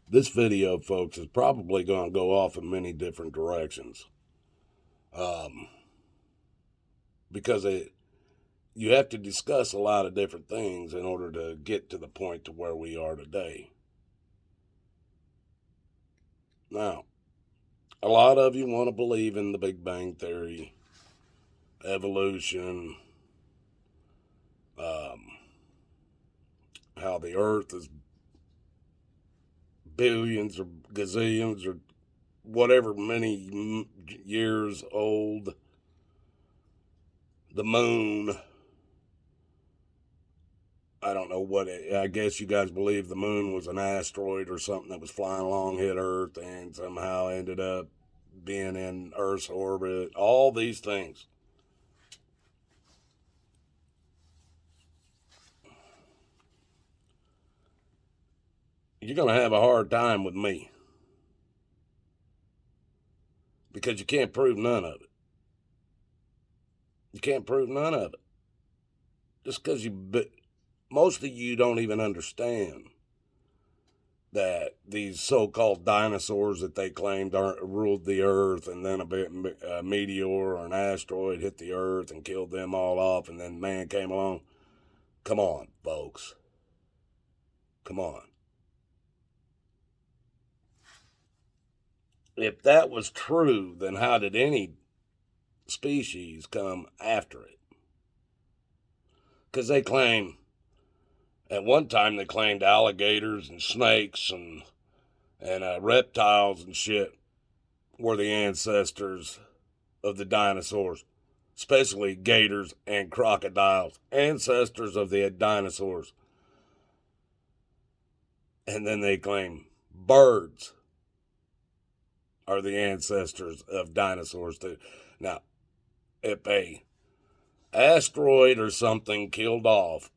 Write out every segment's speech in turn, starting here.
This video, folks, is probably going to go off in many different directions. Um, because you have to discuss a lot of different things in order to get to the point to where we are today. Now, a lot of you want to believe in the Big Bang Theory, evolution, how the Earth is billions or gazillions or whatever many years old. The moon, I don't know what I guess you guys believe the moon was an asteroid or something that was flying along, hit Earth, and somehow ended up being in Earth's orbit. All these things. You're going to have a hard time with me because you can't prove none of it. You can't prove none of it. Just because most of you don't even understand that these so-called dinosaurs that they claimed ruled the earth, and then a meteor or an asteroid hit the earth and killed them all off, and then man came along. Come on, folks. Come on. If that was true, then how did any species come after it? Because they claim, at one time they claimed alligators and snakes and reptiles and shit were the ancestors of the dinosaurs, especially gators and crocodiles, ancestors of the dinosaurs. And then they claim birds are the ancestors of dinosaurs too. Now, if a asteroid or something killed off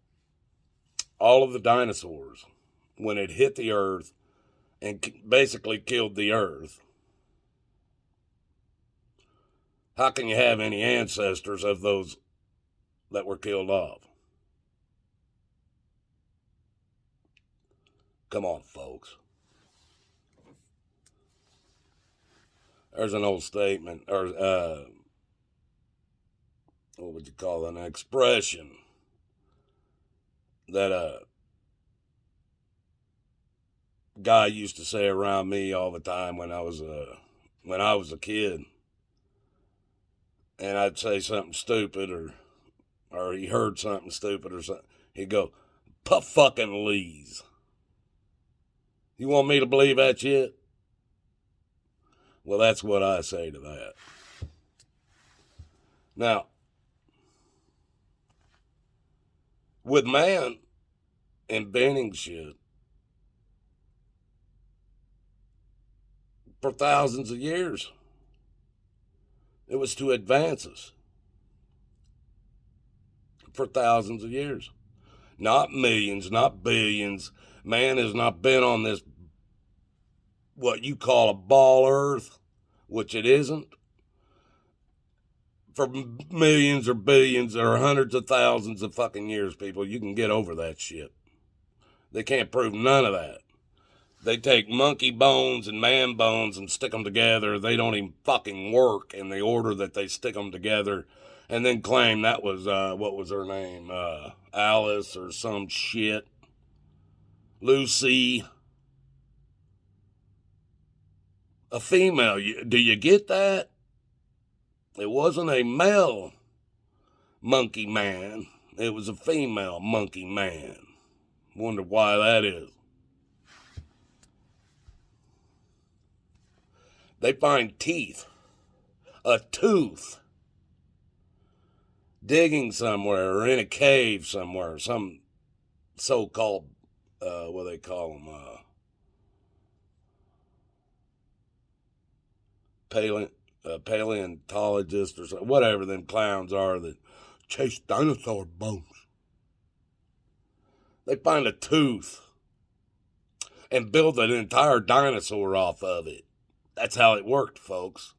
all of the dinosaurs when it hit the earth and basically killed the earth, how can you have any ancestors of those that were killed off? Come on, folks. There's an old statement, or what would you call it, an expression that a guy used to say around me all the time when I was a kid, and I'd say something stupid, or he heard something stupid or something, he'd go, "Puff fucking Lees." You want me to believe that shit? Well, that's what I say to that. Now, with man inventing shit for thousands of years, it was to advance us for thousands of years. Not millions, not billions. Man has not been on this, what you call a ball earth, which it isn't, for millions or billions or hundreds of thousands of fucking years, people. You can get over that shit. They can't prove none of that. They take monkey bones and man bones and stick them together. They don't even fucking work in the order that they stick them together, and then claim that was, what was her name? Alice or some shit. Lucy. A female. Do you get that? It wasn't a male monkey man. It was a female monkey man. Wonder why that is. They find teeth, a tooth, digging somewhere or in a cave somewhere. Some so-called, what do they call them? Paleontologist or something, whatever them clowns are that chase dinosaur bones. They find a tooth and build an entire dinosaur off of it. That's how it worked, folks.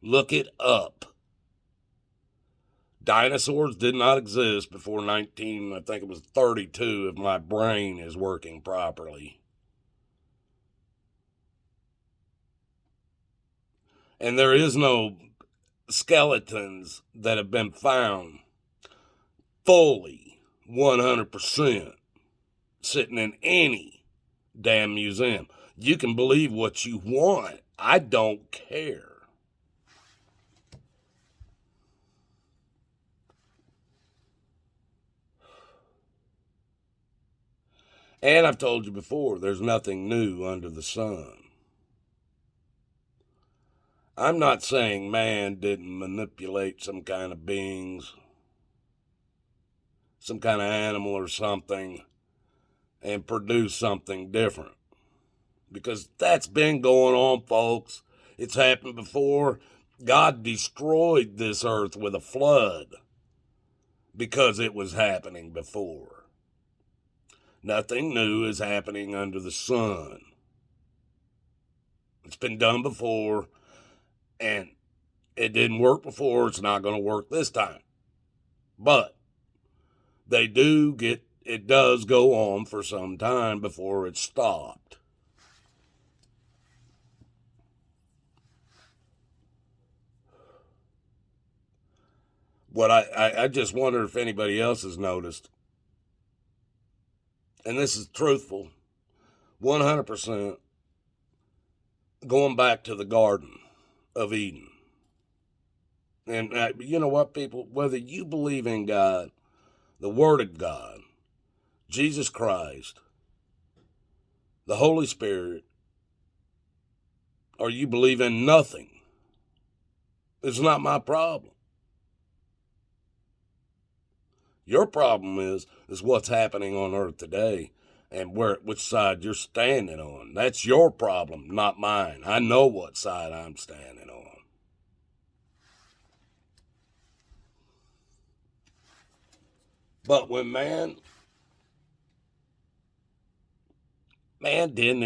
Look it up. Dinosaurs did not exist before I think it was 32, if my brain is working properly. And there is no skeletons that have been found fully 100% sitting in any damn museum. You can believe what you want. I don't care. And I've told you before, there's nothing new under the sun. I'm not saying man didn't manipulate some kind of beings, some kind of animal or something, and produce something different. Because that's been going on, folks. It's happened before. God destroyed this earth with a flood because it was happening before. Nothing new is happening under the sun. It's been done before, and it didn't work before. It's not going to work this time. But it does go on for some time before it's stopped. What I just wonder if anybody else has noticed, and this is truthful, 100%, going back to the Garden of Eden. And you know what, people? Whether you believe in God, the Word of God, Jesus Christ, the Holy Spirit, or you believe in nothing, it's not my problem. Your problem is what's happening on earth today and which side you're standing on. That's your problem, not mine. I know what side I'm standing on. But when man didn't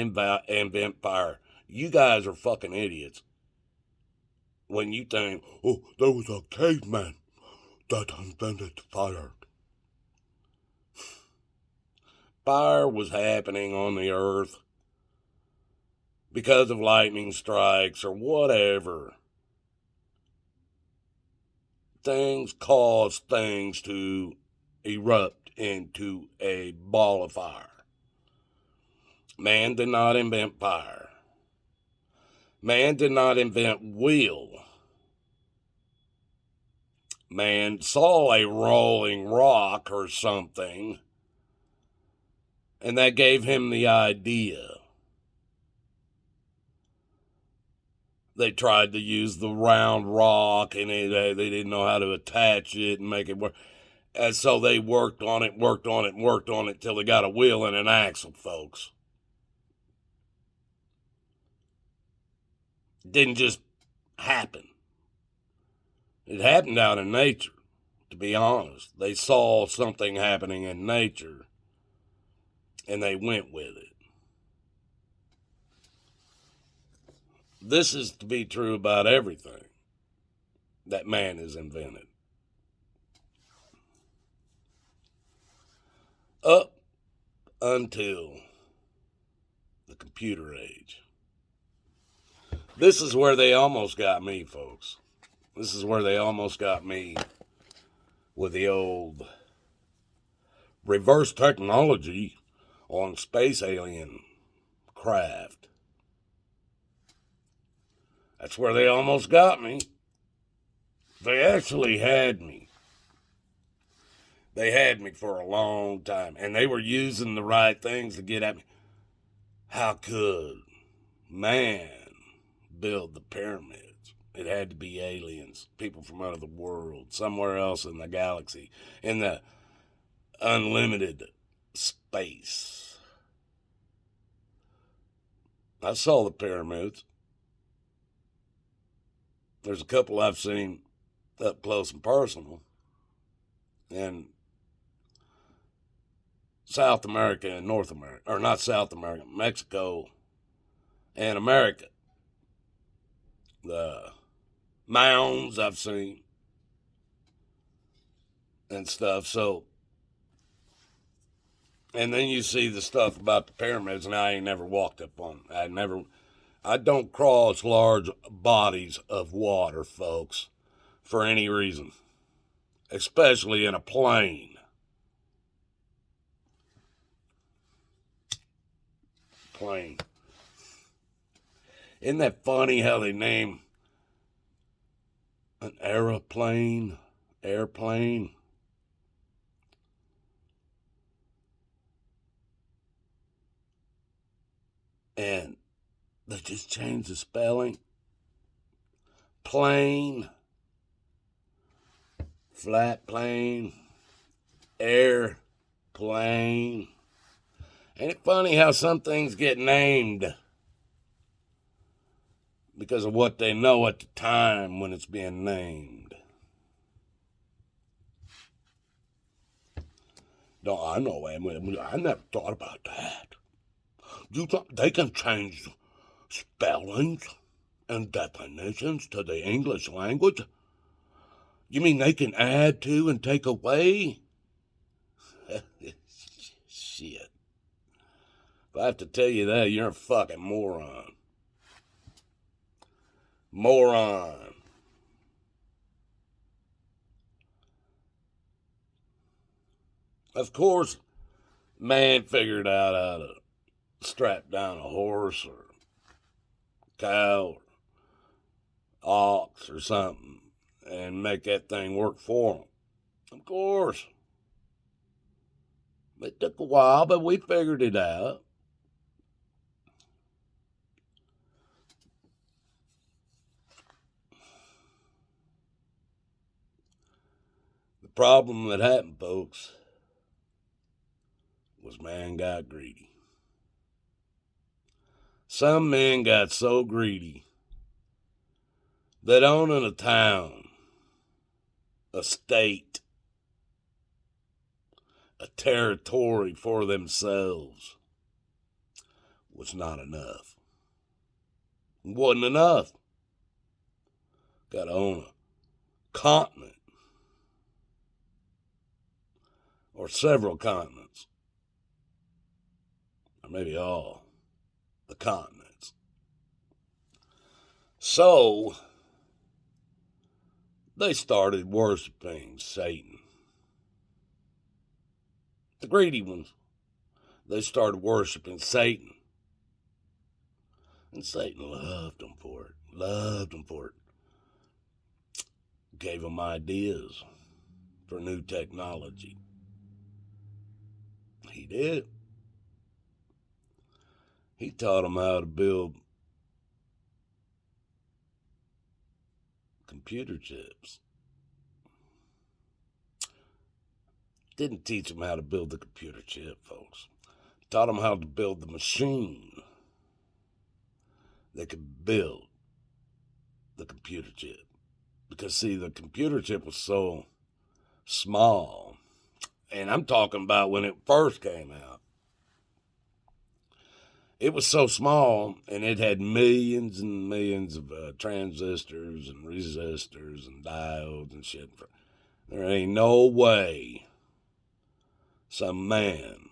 invent fire, you guys are fucking idiots. When you think, oh, there was a caveman that invented fire. Fire was happening on the earth because of lightning strikes or whatever. Things cause things to erupt into a ball of fire. Man did not invent fire. Man did not invent wheel. Man saw a rolling rock or something, and that gave him the idea. They tried to use the round rock, and they didn't know how to attach it and make it work. And so they worked on it till they got a wheel and an axle, folks. It didn't just happen. It happened out in nature, to be honest. They saw something happening in nature, and they went with it. This is to be true about everything that man has invented. Up until the computer age. This is where they almost got me, folks. This is where they almost got me with the old reverse technology on space alien craft. That's where they almost got me. They actually had me. They had me for a long time, and they were using the right things to get at me. How could man build the pyramids? It had to be aliens, people from out of the world, somewhere else in the galaxy, in the unlimited space. I saw the pyramids. There's a couple I've seen up close and personal. And South America and North America, or not South America, Mexico and America. The mounds I've seen and stuff. So, and then you see the stuff about the pyramids, and I ain't never walked up on. I don't cross large bodies of water, folks, for any reason, especially in a plane. Plane. Isn't that funny how they name an airplane? And they just changed the spelling. Plane, flat plane, airplane. Ain't it funny how some things get named because of what they know at the time when it's being named? No, I know, I never thought about that. You think they can change spellings and definitions to the English language? You mean they can add to and take away? Shit. If I have to tell you that, you're a fucking moron. Moron. Of course, man figured out how to strap down a horse or cow or ox or something and make that thing work for him. Of course. It took a while, but we figured it out. The problem that happened, folks, was man got greedy. Some men got so greedy that owning a town, a state, a territory for themselves was not enough. It wasn't enough. Got to own a continent or several continents, or maybe all the continents. So they started worshiping Satan. The greedy ones. They started worshiping Satan. And Satan loved them for it. Gave them ideas for new technology. He did. He taught them how to build computer chips. Didn't teach them how to build the computer chip, folks. Taught them how to build the machine that could build the computer chip. Because, see, the computer chip was so small. And I'm talking about when it first came out. It was so small, and it had millions and millions of transistors and resistors and diodes and shit. There ain't no way some man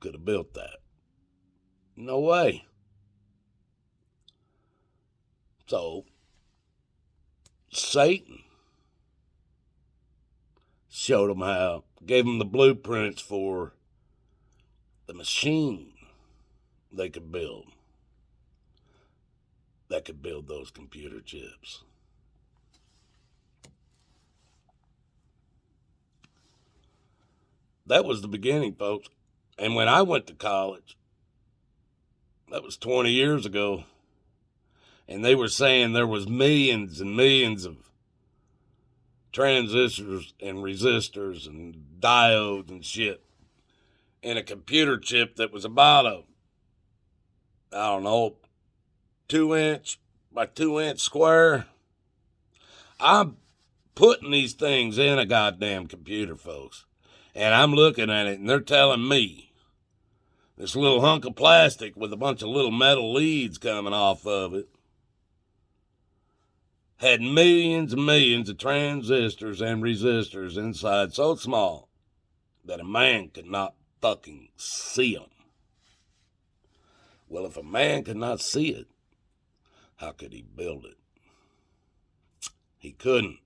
could have built that. No way. So, Satan showed them how, gave them the blueprints for the machine they could build that could build those computer chips. That was the beginning, folks. And when I went to college, that was 20 years ago, and they were saying there was millions and millions of transistors and resistors and diodes and shit in a computer chip that was about 2-inch by 2-inch square. I'm putting these things in a goddamn computer, folks. And I'm looking at it, and they're telling me this little hunk of plastic with a bunch of little metal leads coming off of it had millions and millions of transistors and resistors inside, so small that a man could not fucking see them. Well, if a man could not see it, How could he build it? He couldn't.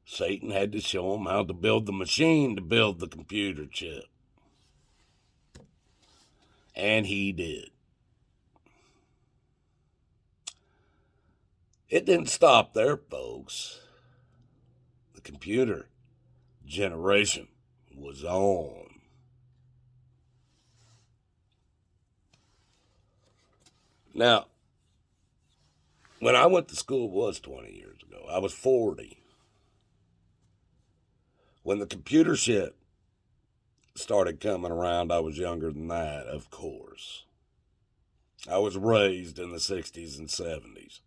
Satan had to show him how to build the machine to build the computer chip. And he did. It didn't stop there, folks. The computer generation was on. Now, when I went to school, it was 20 years ago. I was 40. When the computer shit started coming around, I was younger than that, of course. I was raised in the 60s and 70s.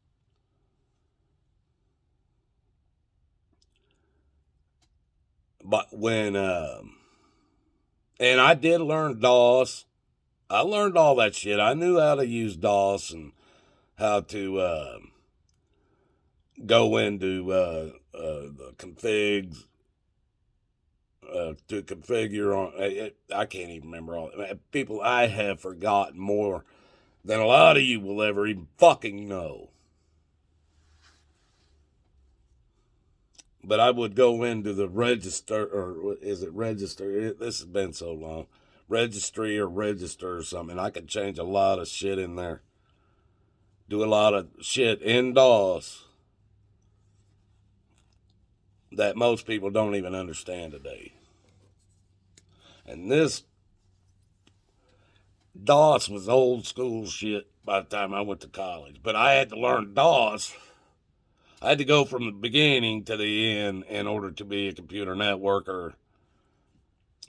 But when, and I did learn DOS. I learned all that shit. I knew how to use DOS and how to go into the configs to configure on. I can't even remember all. People, I have forgotten more than a lot of you will ever even fucking know. But I would go into the register, or is it register? This has been so long. Registry or register or something. I could change a lot of shit in there. Do a lot of shit in DOS that most people don't even understand today. And this DOS was old school shit by the time I went to college. But I had to learn DOS. I had to go from the beginning to the end in order to be a computer networker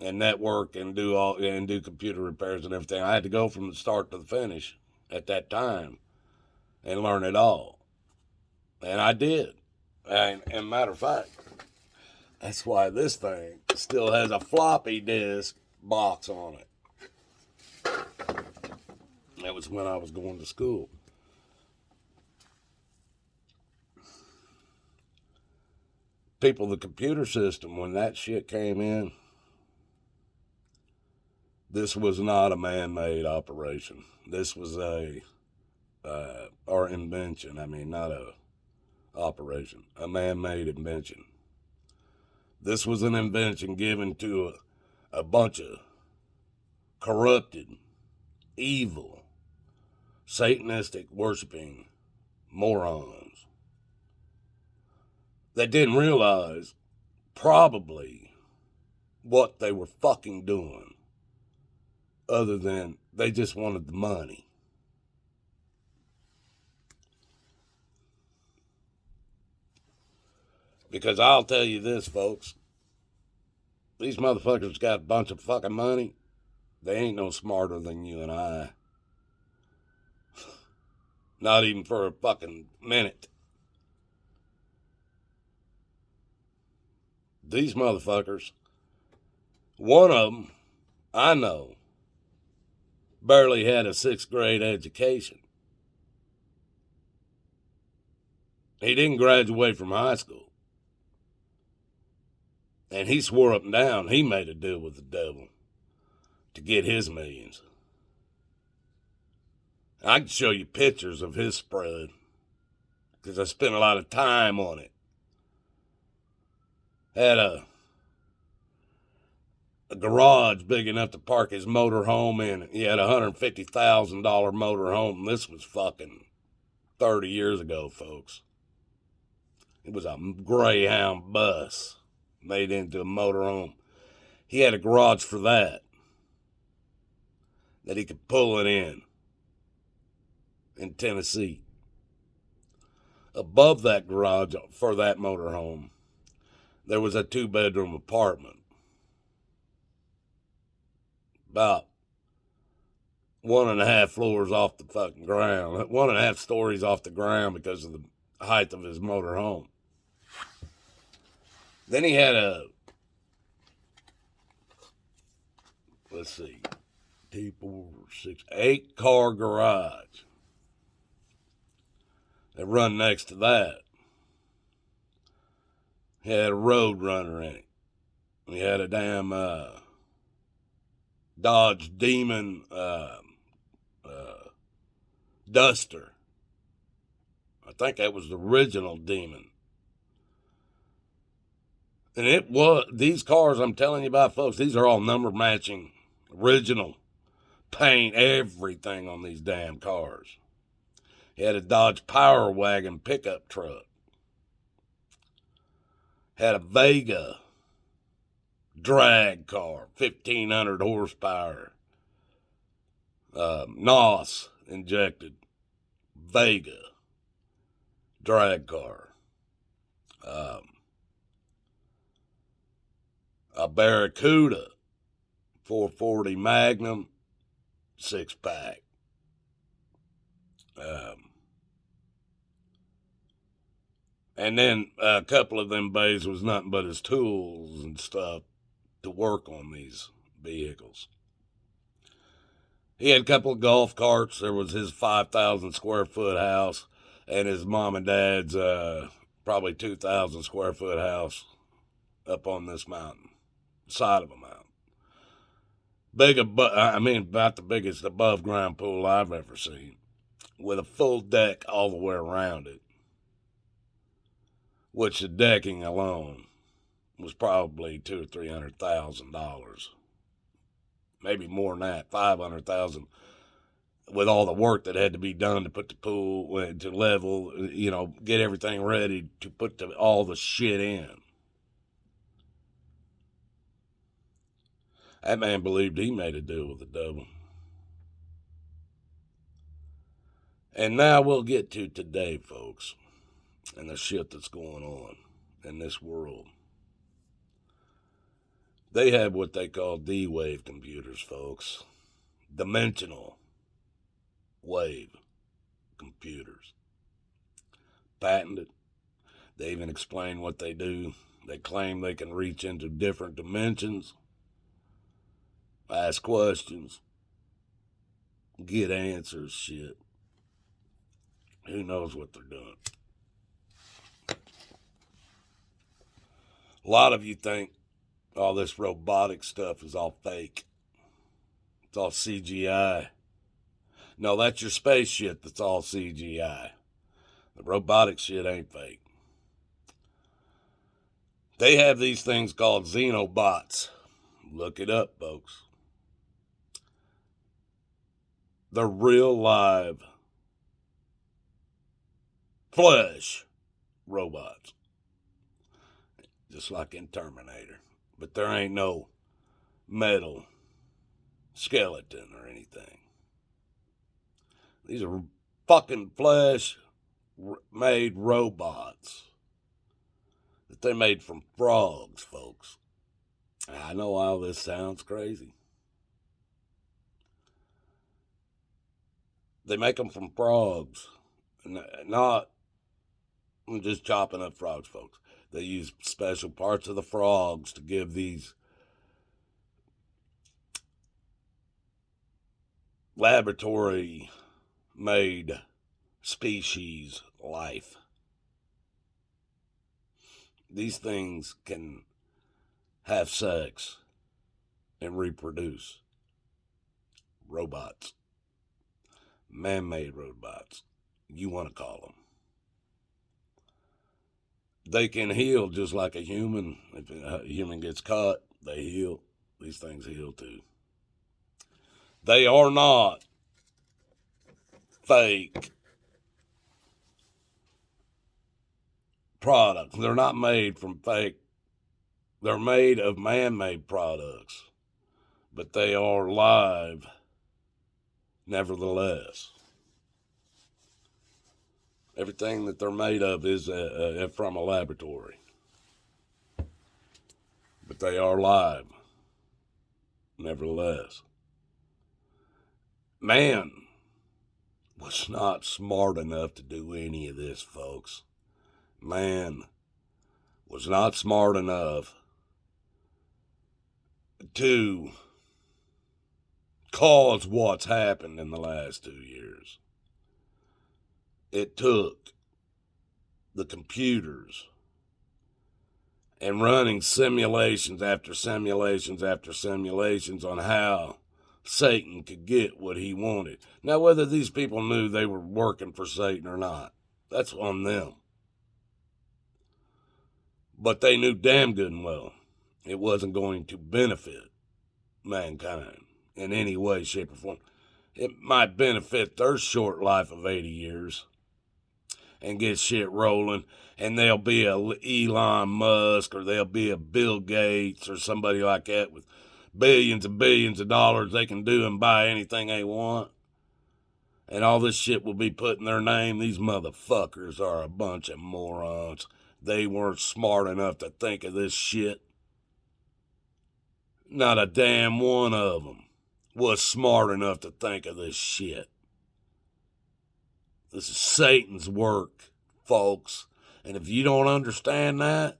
and network and do computer repairs and everything. I had to go from the start to the finish at that time and learn it all. And I did. And matter of fact, that's why this thing still has a floppy disk box on it. That was when I was going to school. People, the computer system, when that shit came in, this was not a man-made operation. This was our invention. I mean, not a operation, a man-made invention. This was an invention given to a bunch of corrupted, evil, Satanistic worshiping morons that didn't realize probably what they were fucking doing, other than they just wanted the money. Because I'll tell you this, folks. These motherfuckers got a bunch of fucking money. They ain't no smarter than you and I. Not even for a fucking minute. These motherfuckers, one of them, I know, barely had a 6th grade education. He didn't graduate from high school. And he swore up and down he made a deal with the devil to get his millions. I can show you pictures of his spread because I spent a lot of time on it. Had a garage big enough to park his motor home in. He had a $150,000 motor home. This was fucking 30 years ago, folks. It was a Greyhound bus made into a motorhome. He had a garage for that he could pull it in Tennessee. Above that garage for that motorhome, there was a 2-bedroom apartment. About 1.5 floors off the fucking ground. 1.5 stories off the ground because of the height of his motorhome. Then he had a, let's see, 2, 4, 6, 8-car garage that run next to that. He had a Road Runner in it. He had a damn Dodge Demon Duster I think that was the original Demon. And these cars I'm telling you about, folks, these are all number matching, original paint, everything on these damn cars. He had a Dodge Power Wagon pickup truck. Had a Vega drag car, 1,500 horsepower. NOS injected Vega drag car. A Barracuda 440 Magnum 6-pack. And then a couple of them bays was nothing but his tools and stuff to work on these vehicles. He had a couple of golf carts. There was his 5,000 square foot house and his mom and dad's probably 2,000 square foot house up on this mountain, side of a mountain. About the biggest above ground pool I've ever seen, with a full deck all the way around it, which the decking alone was probably $200,000 or $300,000, maybe more than that, $500,000, with all the work that had to be done to put the pool to level, get everything ready to put all the shit in. That man believed he made a deal with the devil. And now we'll get to today, folks, and the shit that's going on in this world. They have what they call D-Wave computers, folks. Dimensional wave computers. Patented. They even explain what they do. They claim they can reach into different dimensions, ask questions, get answers, shit. Who knows what they're doing? A lot of you think all this robotic stuff is all fake. It's all CGI. No, that's your space shit that's all CGI. The robotic shit ain't fake. They have these things called xenobots. Look it up, folks. They're real live flesh robots. Just like in Terminator. But there ain't no metal skeleton or anything. These are fucking flesh-made robots that they made from frogs, folks. I know all this sounds crazy. They make them from frogs. Not just chopping up frogs, folks. They use special parts of the frogs to give these laboratory-made species life. These things can have sex and reproduce. Robots. Man-made robots. You want to call them. They can heal just like a human. If a human gets cut, they heal. These things heal too. They are not fake products. They're not made from fake. They're made of man-made products. But they are live nevertheless. Everything that they're made of is from a laboratory. But they are live nevertheless. Man was not smart enough to do any of this, folks. Man was not smart enough to cause what's happened in the last 2 years. It took the computers and running simulations after simulations after simulations on how Satan could get what he wanted. Now, whether these people knew they were working for Satan or not, That's on them. But they knew damn good and well it wasn't going to benefit mankind in any way, shape, or form. It might benefit their short life of 80 years and get shit rolling, and there'll be a Elon Musk or there'll be a Bill Gates or somebody like that with billions and billions of dollars they can do and buy anything they want. And all this shit will be put in their name. These motherfuckers are a bunch of morons. They weren't smart enough to think of this shit. Not a damn one of them was smart enough to think of this shit. This is Satan's work, folks. And if you don't understand that,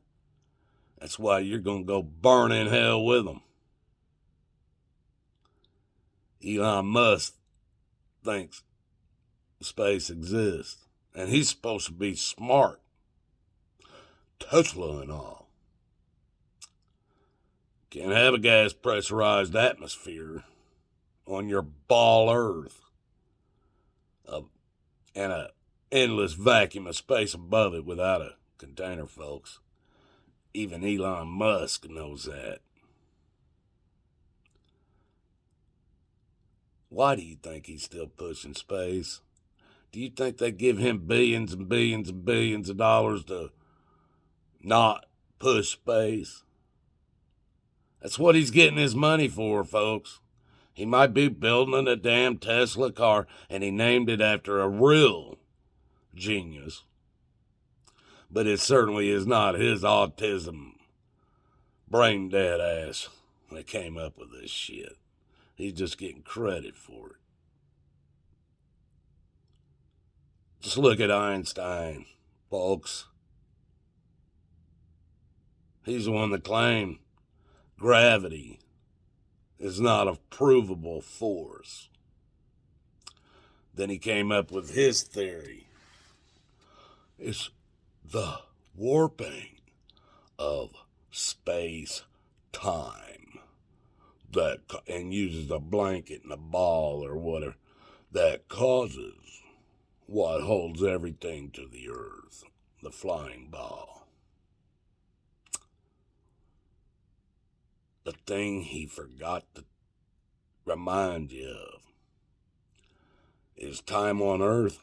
that's why you're going to go burn in hell with them. Elon Musk thinks space exists, and he's supposed to be smart. Tesla and all. Can't have a gas pressurized atmosphere on your ball Earth and an endless vacuum of space above it without a container, folks. Even Elon Musk knows that. Why do you think he's still pushing space? Do you think they give him billions and billions and billions of dollars to not push space? That's what he's getting his money for, folks. He might be building a damn Tesla car, and he named it after a real genius. But it certainly is not his autism, brain dead ass that came up with this shit. He's just getting credit for it. Just look at Einstein, folks. He's the one that claimed gravity is not a provable force. Then he came up with his theory. It's the warping of space-time that, and uses a blanket and a ball or whatever, that causes what holds everything to the earth, the flying ball. The thing he forgot to remind you of is time on earth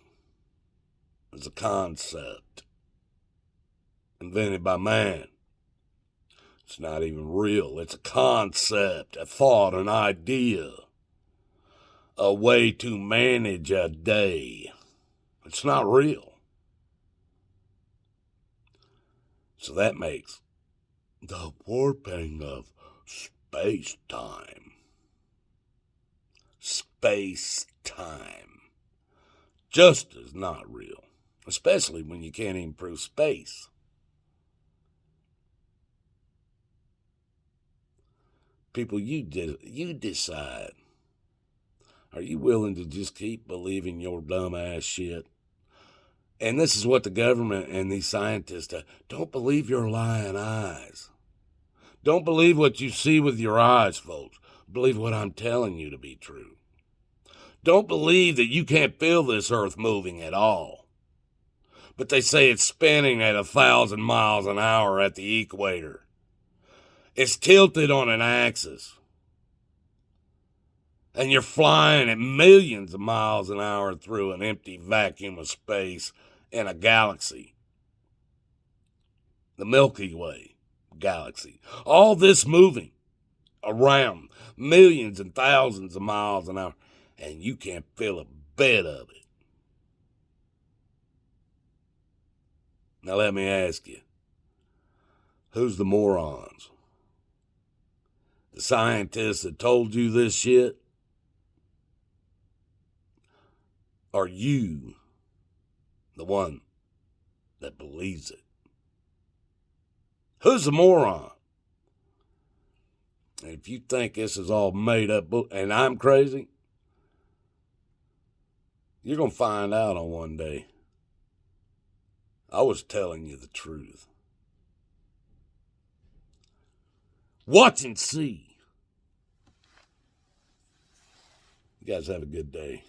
is a concept invented by man. It's not even real. It's a concept, a thought, an idea, a way to manage a day. It's not real. So that makes the warping of space-time just as not real, especially when you can't even prove space. People, you decide. Are you willing to just keep believing your dumb ass shit? And this is what the government and these scientists don't believe your lying eyes. Don't believe what you see with your eyes, folks. Believe what I'm telling you to be true. Don't believe that you can't feel this earth moving at all. But they say it's spinning at 1,000 miles an hour at the equator. It's tilted on an axis. And you're flying at millions of miles an hour through an empty vacuum of space in a galaxy. The Milky Way galaxy. All this moving around millions and thousands of miles an hour, and you can't feel a bit of it. Now let me ask you, who's the morons? The scientists that told you this shit? Are you the one that believes it? Who's the moron? And if you think this is all made up and I'm crazy, you're going to find out on one day. I was telling you the truth. Watch and see. You guys have a good day.